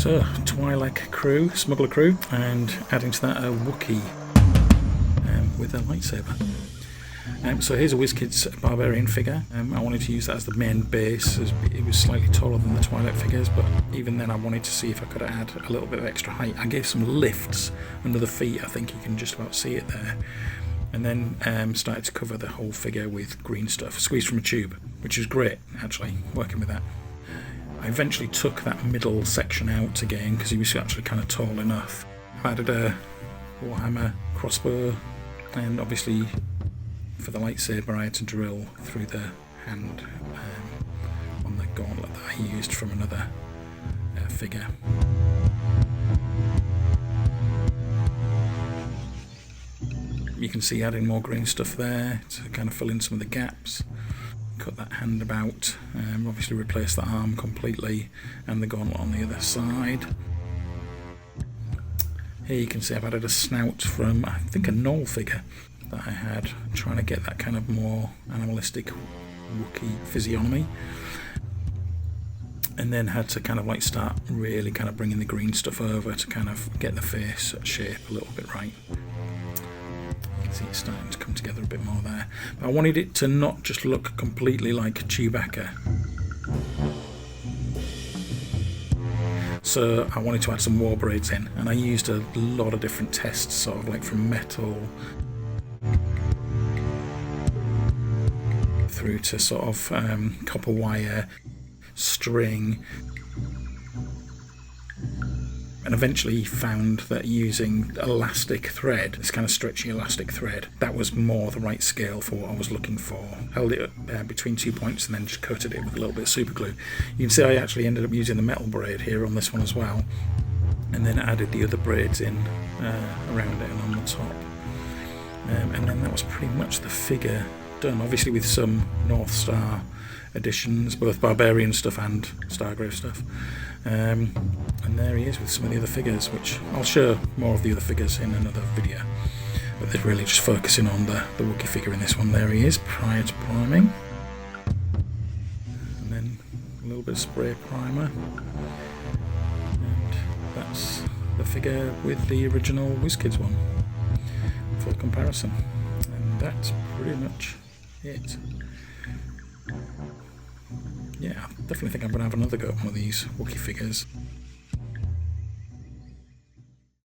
So, Twi'lek crew, smuggler crew, and adding to that a Wookiee with a lightsaber. So here's a WizKids Barbarian figure. I wanted to use that as the main base, as it was slightly taller than the Twi'lek figures, but even then I wanted to see if I could add a little bit of extra height. I gave some lifts under the feet, I think you can just about see it there. And then started to cover the whole figure with green stuff, squeezed from a tube, which is great, actually, working with that. I eventually took that middle section out again, because he was actually kind of tall enough. I added a Warhammer crossbow, and obviously for the lightsaber I had to drill through the hand on the gauntlet that I used from another figure. You can see adding more green stuff there to kind of fill in some of the gaps. Cut that hand about, obviously replace the arm completely and the gauntlet on the other side. Here you can see I've added a snout from, I think, a Knoll figure that I had, trying to get that kind of more animalistic Wookiee physiognomy, and then had to kind of like start really kind of bringing the green stuff over to kind of get the face shape a little bit right. You can see it's starting to come together a bit more there, but I wanted it to not just look completely like Chewbacca, so I wanted to add some war braids in, and I used a lot of different tests, sort of like from metal through to sort of copper wire, string, and eventually found that using elastic thread, this kind of stretchy elastic thread, that was more the right scale for what I was looking for. Held it between 2 points and then just coated it with a little bit of super glue. You can see I actually ended up using the metal braid here on this one as well, and then added the other braids in around it and on the top. And then that was pretty much the figure done, obviously with some North Star additions, both Barbarian stuff and Stargrave stuff. And there he is with some of the other figures, which I'll show more of the other figures in another video. But they're really just focusing on the Wookiee figure in this one. There he is, prior to priming. And then a little bit of spray primer. And that's the figure with the original WizKids one for comparison. And that's pretty much it. Yeah, I definitely think I'm going to have another go at one of these Wookiee figures.